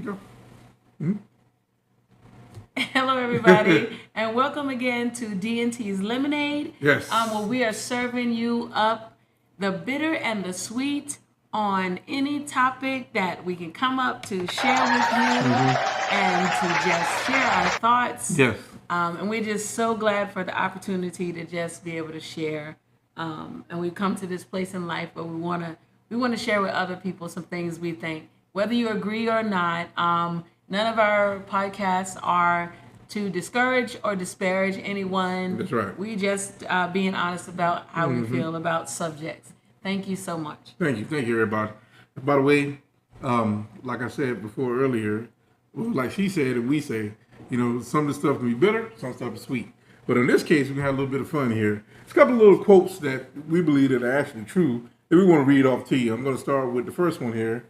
go. Hmm? Hello, everybody, and welcome again to D&T's Lemonade. Yes. Where we are serving you up the bitter and the sweet on any topic that we can come up to share with you and to just share our thoughts. Yes. And we're just so glad for the opportunity to just be able to share. And we've come to this place in life where we want to share with other people some things we think, whether you agree or not. None of our podcasts are to discourage or disparage anyone. That's right. We just being honest about how we feel about subjects. Thank you so much. Thank you, everybody. By the way, like I said before earlier, like she said and we say, some of the stuff can be bitter, some stuff is sweet. But in this case, we can have a little bit of fun here. It's a couple of little quotes that we believe that are actually true that we want to read off to you. I'm going to start with the first one here.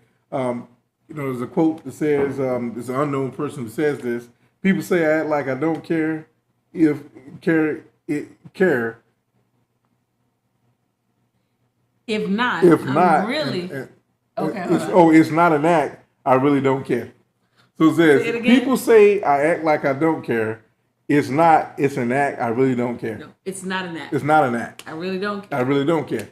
There's a quote that says, there's an unknown person who says this. People say I act like I don't care if care. If not, really. Okay, it's not an act. I really don't care. So it says, Say it again. People say I act like I don't care. It's not. It's an act. I really don't care. No, it's not an act. It's not an act. I really don't care. I really don't care.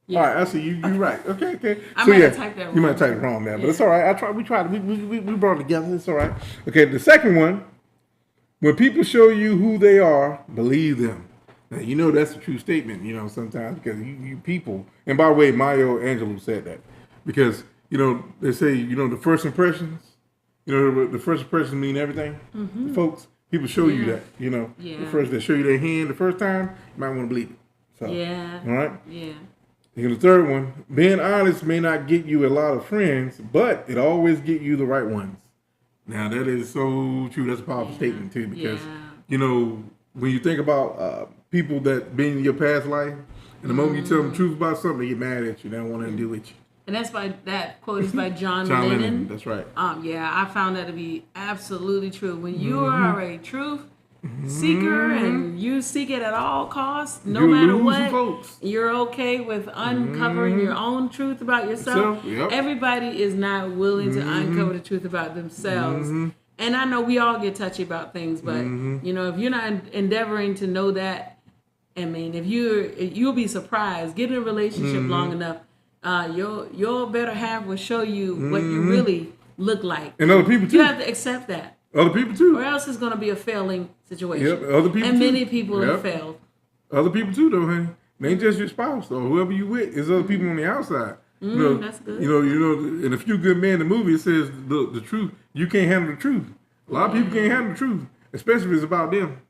Yeah. All right, I see you. You're right. Okay. I might have typed that wrong. You might have typed it wrong, man, but it's all right. We tried. We brought it together. It's all right. Okay, the second one. When people show you who they are, believe them. Now, that's a true statement, sometimes because you people, and by the way, Maya Angelou said that because, they say, the first impressions, the first impressions mean everything. Mm-hmm. Folks, people show you that, the first, they show you their hand the first time, you might want to believe it. So, all right? Yeah. And the third one, being honest may not get you a lot of friends, but it always get you the right ones. Now, that is so true. That's a powerful statement, too, because, when you think about people that been in your past life, and the moment you tell them the truth about something, they get mad at you. They don't want nothing to do with you. And that quote is by John John Lennon. Lennon. That's right. I found that to be absolutely true. When you are a truth seeker and you seek it at all costs, no matter what, folks. You're okay with uncovering your own truth about yourself. Yep. Everybody is not willing to uncover the truth about themselves. And I know we all get touchy about things, but if you're not endeavoring to know that, I mean, you'll be surprised. Get in a relationship long enough, your better half will show you what you really look like. And other people too. You have to accept that. Other people too. Or else it's going to be a failing situation. Yep, other people and too. many people have failed. Other people too, though, honey. It ain't just your spouse, though. Whoever you with, is other people on the outside. That's good. In A Few Good Men, the movie, it says the truth. You can't handle the truth. A lot of people can't handle the truth, especially if it's about them.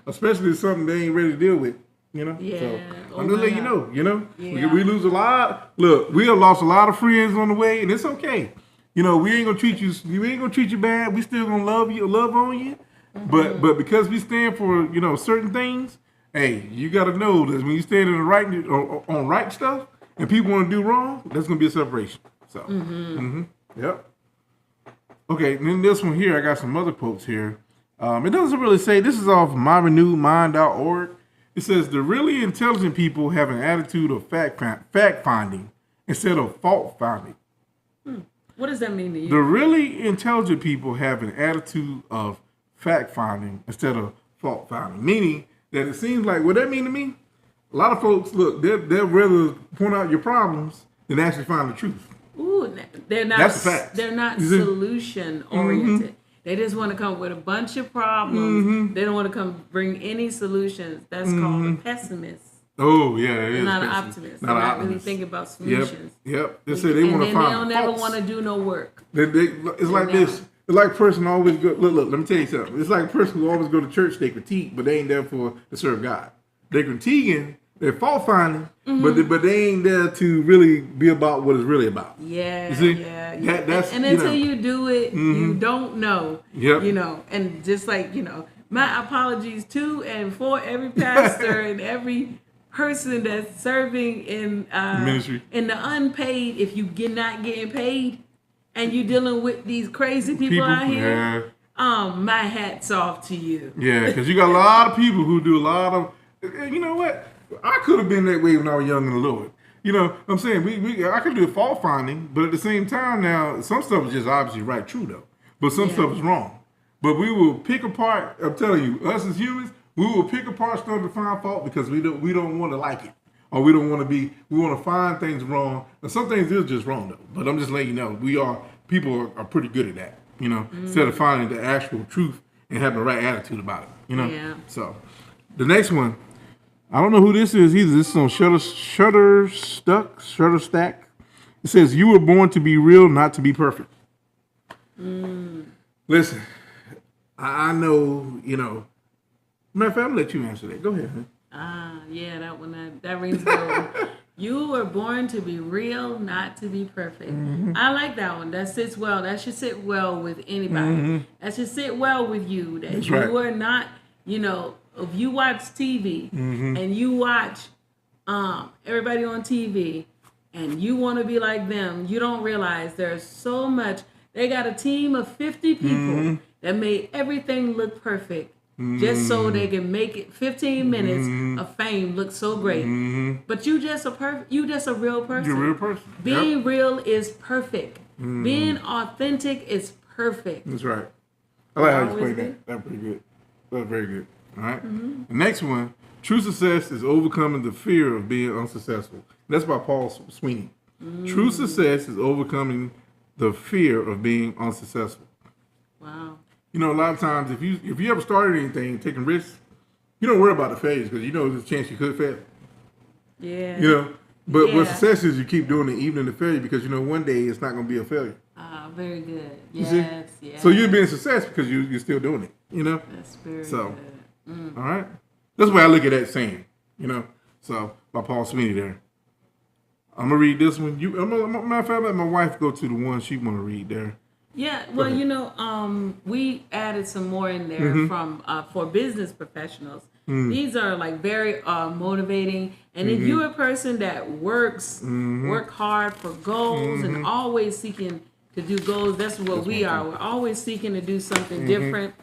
Especially if it's something they ain't ready to deal with. Yeah. So I'm just letting you know. Yeah. We lose a lot. Look, we have lost a lot of friends on the way, and it's okay. We ain't gonna treat you. We ain't gonna treat you bad. We still gonna love on you. But because we stand for certain things, hey, you gotta know that when you stand in the right on right stuff, and people want to do wrong, there's gonna be a separation. So, yep. Okay, and then this one here, I got some other quotes here. It doesn't really say. This is off myrenewedmind.org. It says the really intelligent people have an attitude of fact finding instead of fault finding. What does that mean to you? The really intelligent people have an attitude of fact finding instead of fault finding. Meaning that it seems like, what that mean to me? A lot of folks, look, they'll rather point out your problems than actually find the truth. Ooh, they're not. That's a fact. They're not solution oriented. They just want to come with a bunch of problems. They don't want to come bring any solutions. That's called a pessimist. Oh yeah, it is. Not an optimist. They're not really thinking about solutions. Yep. They say they want to find. They don't never want to do no work. It's like this. It's like a person always go. Look. Let me tell you something. It's like a person who always go to church. They critique, but they ain't there to serve God. They're critiquing. They're fault finding, but they ain't there to really be about what it's really about. Yeah. You see? Yeah. That's, and until you do it, you don't know. Yep. And just like my apologies to and for every pastor and every person that's serving in ministry in the unpaid. If you not getting paid and you dealing with these crazy people out here, my hat's off to you. Yeah, because you got a lot of people who do a lot of. You know what? I could have been that way when I was young in the Lord. You know, I'm saying I can do fault finding, but at the same time, now some stuff is just obviously right, true though, but some stuff is wrong. But we will pick apart. I'm telling you, us as humans, we will pick apart stuff to find fault because we don't want to like it, or we don't want to be. We want to find things wrong, and some things is just wrong though. But I'm just letting you know, people are pretty good at that. You know, instead of finding the actual truth and having the right attitude about it. You know. Yeah. So, the next one. I don't know who this is either. This is on Shutterstack. It says, "You were born to be real, not to be perfect." Listen, I know, Matter of fact, I'm gonna let you answer that. Go ahead. Huh? Yeah, that one, that rings a bell. You were born to be real, not to be perfect. I like that one. That sits well. That should sit well with anybody. That should sit well with you. That you are not, if you watch TV and you watch everybody on TV and you want to be like them, you don't realize there's so much. They got a team of 50 people that made everything look perfect just so they can make it 15 minutes of fame look so great. But you just a real person. You're a real person. Being real is perfect. Being authentic is perfect. That's right. I like how you explained that. That's pretty good. That's very good. All right. The next one, true success is overcoming the fear of being unsuccessful. That's by Paul Sweeney. True success is overcoming the fear of being unsuccessful. Wow. A lot of times if you ever started anything, taking risks, you don't worry about the failures because there's a chance you could fail. Yeah. But what success is, you keep doing it even in the failure because one day it's not going to be a failure. Very good. Yes. So you're being a success because you're still doing it. That's very good. All right. That's the way I look at that saying. So by Paul Sweeney there. I'm gonna read this one. Matter of fact, let my wife go to the one she want to read there. Yeah, well, we added some more in there from for business professionals. These are like very motivating. And if you're a person that work hard for goals and always seeking to do goals, that's what we are. We're always seeking to do something different.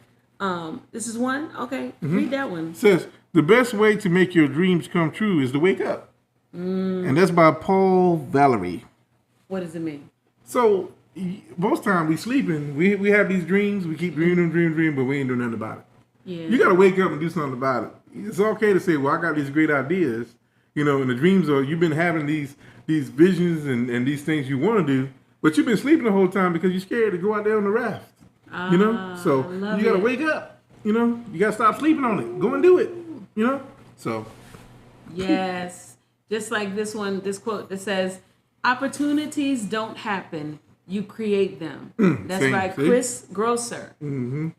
This is one. Okay, read that one. It says the best way to make your dreams come true is to wake up, and that's by Paul Valery. What does it mean? So most time we sleeping, we have these dreams, we keep dreaming, but we ain't doing nothing about it. Yeah. You got to wake up and do something about it. It's okay to say, well, I got these great ideas, and the dreams are, you've been having these visions and these things you want to do, but you've been sleeping the whole time because you're scared to go out there on the raft. So you got to wake up, you got to stop sleeping on it. Go and do it, so. Yes. Just like this quote that says, opportunities don't happen, you create them. That's by Chris Grosser. Sam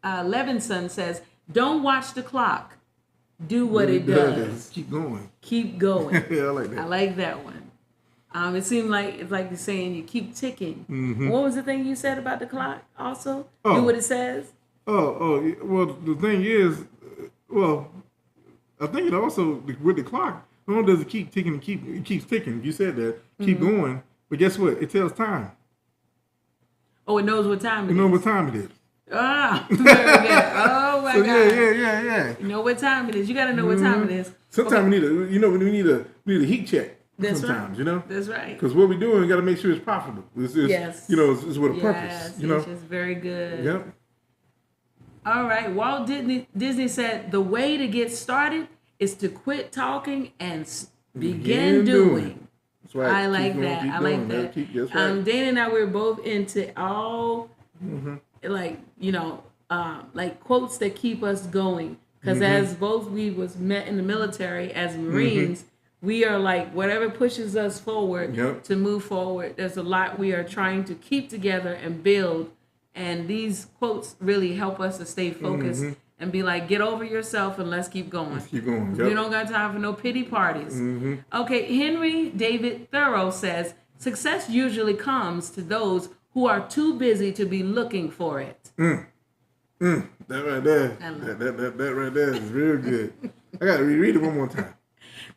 Levinson says, don't watch the clock. Do what it does. Keep going. Keep going. Yeah, I like that. I like that one. It seemed like it's like you're saying you keep ticking. What was the thing you said about the clock also? Do what it says? Well, the thing is, I think it also, with the clock, not only does it keep ticking, it keeps ticking. You said that. Keep going. But guess what? It tells time. Oh, it knows what time it is. It knows what time it is. Ah, very good. Oh my God. Yeah. You know what time it is. You got to know what time it is. Sometimes we need a heat check. That's sometimes, right. That's right. Because what we're doing, we got to make sure it's profitable. Yes. It's with a purpose. Yes, it's very good. Yep. All right. Walt Disney said the way to get started is to quit talking and begin doing. That's right. I like that. I like that. Dana and I, we're both into all like quotes that keep us going. Because as both we was met in the military as Marines, we are like whatever pushes us forward to move forward. There's a lot we are trying to keep together and build. And these quotes really help us to stay focused and be like, get over yourself and let's keep going. Let's keep going. We don't got time for no pity parties. Okay, Henry David Thoreau says, success usually comes to those who are too busy to be looking for it. That right there. That right there is real good. I got to reread it one more time.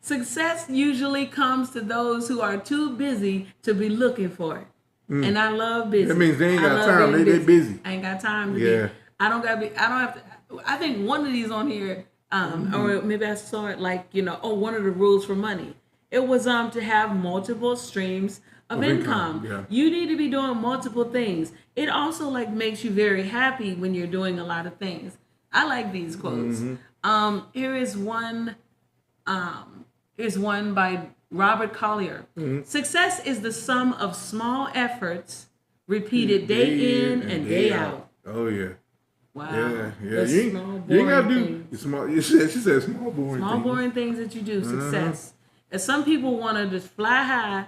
Success usually comes to those who are too busy to be looking for it. And I love busy. That means they ain't got time. They busy. I ain't got time to be. I don't have to. I think one of these on here Or maybe I saw it like, one of the rules for money. It was to have multiple streams of income. Yeah. You need to be doing multiple things. It also like makes you very happy when you're doing a lot of things. I like these quotes. Here's one by Robert Collier. Success is the sum of small efforts repeated day in and day out. Oh yeah. Wow. Yeah. You ain't gotta do small. She said small boring things that you do. Success. And some people want to just fly high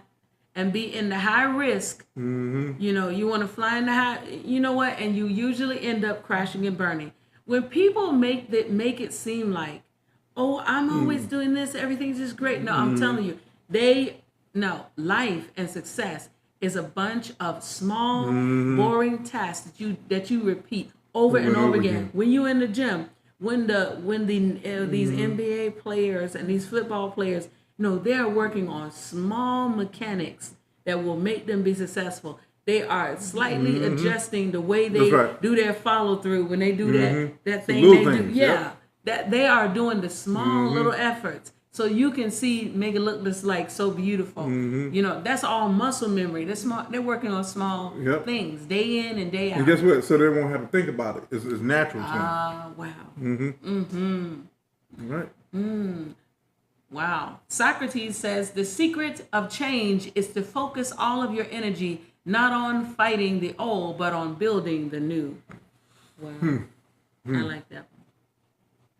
and be in the high risk. You want to fly in the high. You know what? And you usually end up crashing and burning. When people make it seem like, oh, I'm always doing this, everything's just great. No, I'm telling you, life and success is a bunch of small, boring tasks that you repeat over and over again. When you're in the gym, when these NBA players and these football players, they are working on small mechanics that will make them be successful. They are slightly adjusting the way they do their follow through when they do that thing they do. Yeah, that they are doing the small little efforts. So you can make it look just like so beautiful. That's all muscle memory. They're working on small things day in and day out. And guess what? So they won't have to think about it. It's natural to them. Wow. Right. Wow. Socrates says the secret of change is to focus all of your energy not on fighting the old, but on building the new. Wow. I like that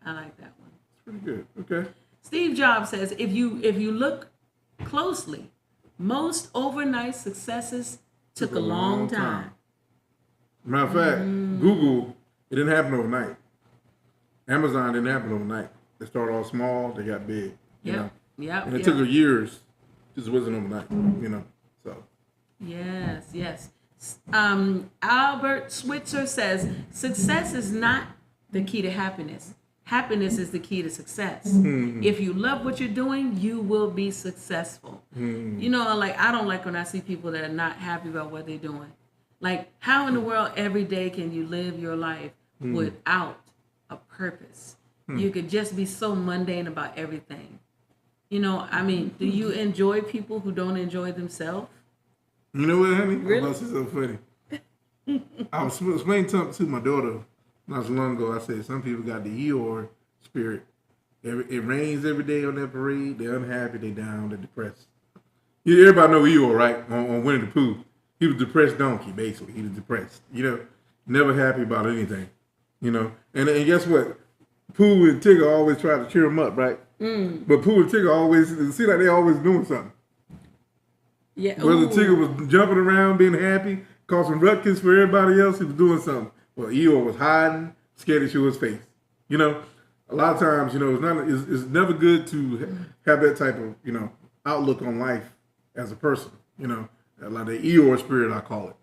one. It's pretty good. Okay. Steve Jobs says if you look closely, most overnight successes took a long time. Matter of fact, Google, it didn't happen overnight. Amazon didn't happen overnight. They started off small, they got big. And it took years. Just wasn't overnight. So. Yes. Albert Switzer says success is not the key to happiness. Happiness is the key to success. If you love what you're doing, you will be successful. I don't like when I see people that are not happy about what they're doing. Like, how in the world every day can you live your life without a purpose? You could just be so mundane about everything. Do you enjoy people who don't enjoy themselves? You know what, honey? Really? I'm about to say something funny. I was explaining something to my daughter not so long ago. I said some people got the Eeyore spirit. It rains every day on that parade. They're unhappy. They down. They're depressed. Everybody know Eeyore, right? On Winnie the Pooh. He was a depressed donkey, basically. He was depressed. Never happy about anything. And guess what? Pooh and Tigger always try to cheer him up, right? But Pooh and Tigger always seem like they always doing something. Yeah. Whether Tigger was jumping around, being happy, causing ruckus for everybody else, he was doing something. Well, Eeyore was hiding, scared to show his face. A lot of times, it's never good to have that type of, outlook on life as a person. Like the Eeyore spirit, I call it.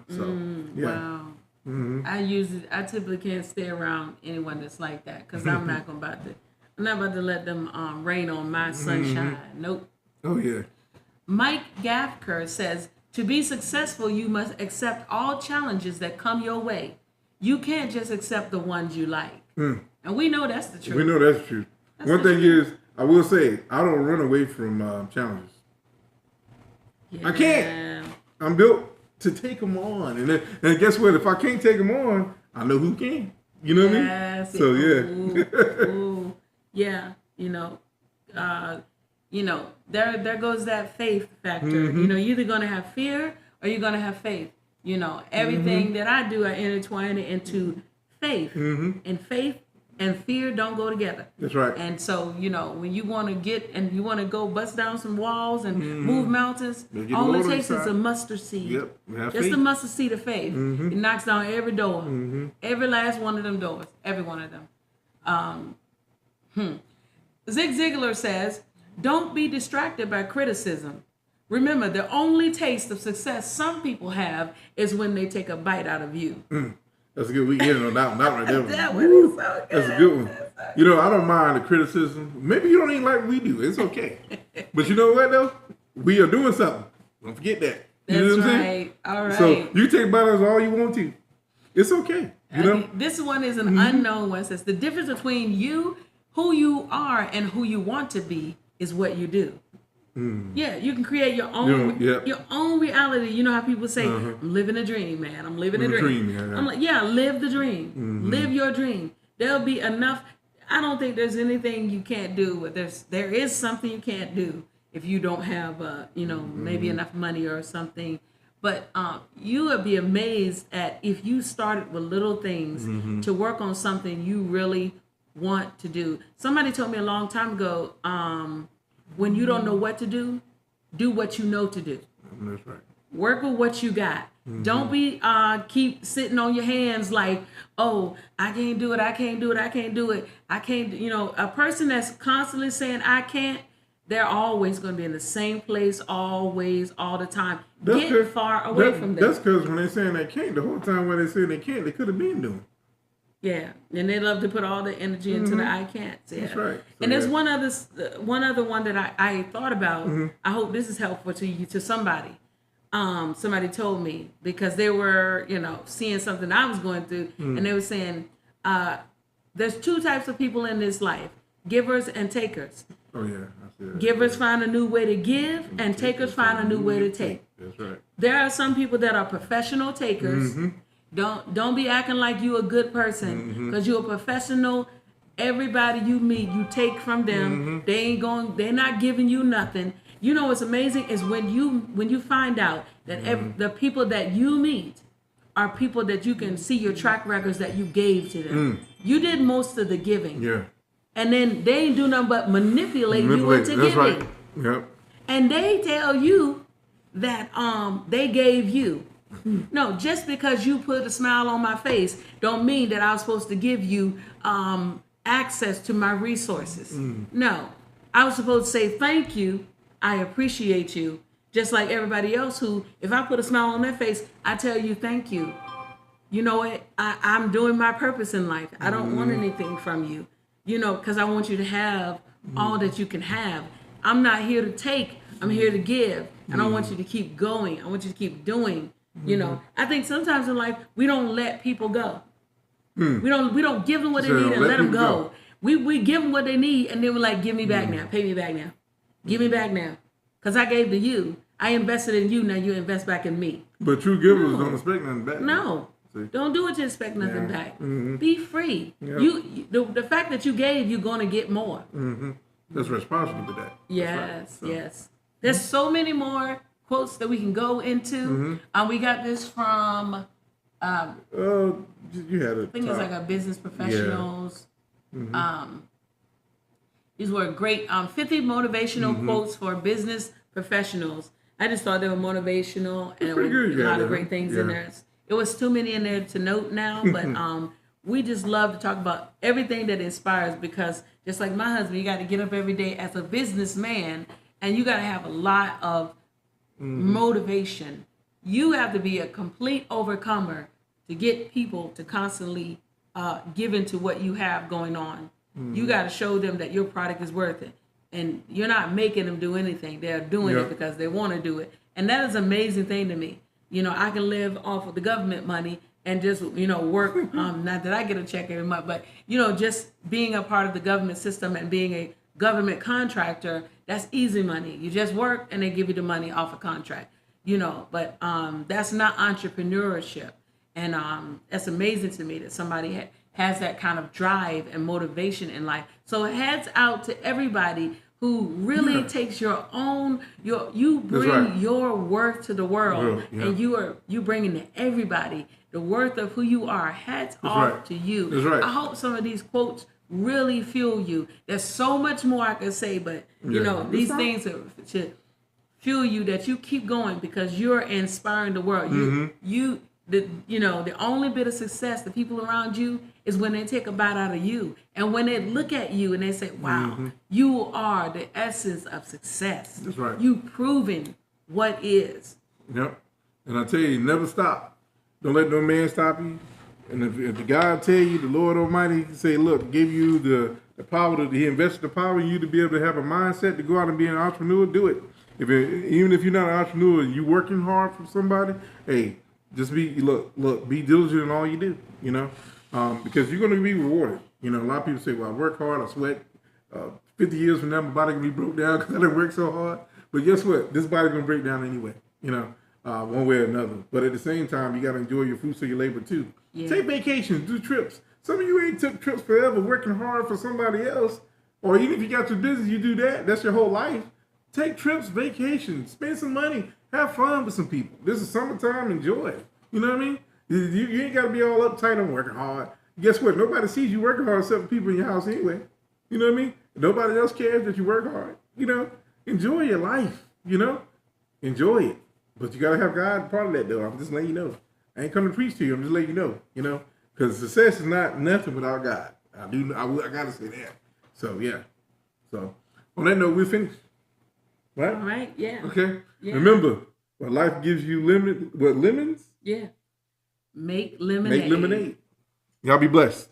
So yeah. Wow. I typically can't stay around anyone that's like that because I'm not about to let them rain on my sunshine. Nope. Oh yeah. Mike Gaffker says, to be successful, you must accept all challenges that come your way. You can't just accept the ones you like. And we know that's the truth. We know that's true. One thing is, I will say, I don't run away from challenges. Yeah. I can't. I'm built to take them on. And guess what? If I can't take them on, I know who can. You know what I mean? So, yeah. Ooh. Yeah. There goes that faith factor. You're either going to have fear or you're going to have faith. Everything that I do, I intertwine it into faith. And faith and fear don't go together. That's right. And so, when you want to go bust down some walls and move mountains, all it takes is a mustard seed. Yep. Just a mustard seed of faith. It knocks down every door. Every last one of them doors. Every one of them. Zig Ziglar says, don't be distracted by criticism. Remember, the only taste of success some people have is when they take a bite out of you. That's a good weekend on that one. That right there. That one is so good. That's a good one. I don't mind the criticism. Maybe you don't even like what we do. It's okay. But you know what, though? We are doing something. Don't forget that. You know what I'm saying? All right. So you take bite out all you want to. It's okay. This one is an unknown one. It says the difference between you who you are and who you want to be is what you do. Yeah, you can create your own your own reality. You know how people say, "I'm living a dream, man. I'm living a dream." Yeah. I'm like, yeah, live the dream. Live your dream. There'll be enough. I don't think there's anything you can't do, but there is something you can't do if you don't have maybe enough money or something. But you would be amazed at if you started with little things to work on something you really want to do. Somebody told me a long time ago, when you don't know what to do what you know to do. That's right. Work with what you got. Don't be keep sitting on your hands like, oh, I can't do it, I can't do it, I can't do it, I can't. A person that's constantly saying I can't, they're always going to be in the same place, always, all the time. Get far away from them. That's because when they're saying they can't, the whole time when they say they can't, they could have been doing. Yeah, and they love to put all the energy into the I can't. Yeah. That's right. And there's one other one that I thought about. I hope this is helpful to somebody. Somebody told me because they were, seeing something I was going through, and they were saying, there's two types of people in this life: givers and takers. Oh yeah, I see that. Givers find a new way to give, and takers find a new way to take. That's right. There are some people that are professional takers. Don't be acting like you a good person because you're a professional. Everybody you meet, you take from them. They're not giving you nothing. You know what's amazing is when you find out that the people that you meet are people that you can see your track records that you gave to them. You did most of the giving. Yeah. And then they ain't do nothing but manipulate you into That's giving. Right. Yep. And they tell you that they gave you. No, just because you put a smile on my face don't mean that I was supposed to give you access to my resources. No, I was supposed to say thank you, I appreciate you, just like everybody else who, if I put a smile on their face, I tell you thank you. You know what? I'm doing my purpose in life. I don't want anything from you, because I want you to have all that you can have. I'm not here to take, I'm here to give. And I want you to keep going. I want you to keep doing. I think sometimes in life we don't let people go. We don't give them what they need and let them go. We give them what they need and then we're like, give me back now, pay me back now, give me back now, because I gave to you, I invested in you, now you invest back in me. But true givers don't expect nothing back. No, don't do it to expect nothing back. Be free. Yep. The fact that you gave, you're going to get more. That's responsible to that. Yes, right. Yes. There's so many more quotes that we can go into. We got this from you had it. I think it's like a business professionals. These were great 50 motivational quotes for business professionals. I just thought they were motivational and a lot of great things in there. It was too many in there to note now, but we just love to talk about everything that inspires, because just like my husband, you got to get up every day as a businessman and you got to have a lot of motivation. You have to be a complete overcomer to get people to constantly give into what you have going on. You got to show them that your product is worth it. And you're not making them do anything. They're doing it because they want to do it. And that is an amazing thing to me. I can live off of the government money and just, work. Not that I get a check every month, but, just being a part of the government system and being a government contractor, that's easy money. You just work and they give you the money off a contract, but that's not entrepreneurship. And that's amazing to me that somebody has that kind of drive and motivation in life. So heads out to everybody who really takes your own, you bring your worth to the world, and you bringing to everybody the worth of who you are. Hats off to you. That's right. I hope some of these quotes really fuel you. There's so much more I could say, but these things should fuel you, that you keep going because you're inspiring the world. The only bit of success, the people around you, is when they take a bite out of you. And when they look at you and they say, wow, you are the essence of success. That's right. You proving what is. Yep. And I tell you, never stop. Don't let no man stop you. And if the God tell you, the Lord Almighty say, look, give you the power, He invested the power in you to be able to have a mindset to go out and be an entrepreneur, do it. Even if you're not an entrepreneur, you working hard for somebody, hey, just be diligent in all you do, because you're going to be rewarded. You know, a lot of people say, well, I work hard, I sweat. 50 years from now, my body going to be broke down because I didn't work so hard. But guess what? This body's going to break down anyway, you know, one way or another. But at the same time, you got to enjoy your fruits of your labor too. Yeah. Take vacations, do trips. Some of you ain't took trips forever, working hard for somebody else. Or even if you got your business, you do that. That's your whole life. Take trips, vacations, spend some money, have fun with some people. This is summertime, enjoy it. You know what I mean? You ain't got to be all uptight on working hard. Guess what? Nobody sees you working hard except for people in your house anyway. You know what I mean? Nobody else cares that you work hard. You know, enjoy your life. You know, enjoy it. But you got to have God part of that, though. I'm just letting you know. I ain't coming to preach to you. I'm just letting you know. You know, because success is not nothing without God. I got to say that. So yeah. So on that note, we're finished. Right? All right. Yeah. Okay. Yeah. Remember, what life gives you lemons? Yeah. Make lemonade. Make lemonade. Y'all be blessed.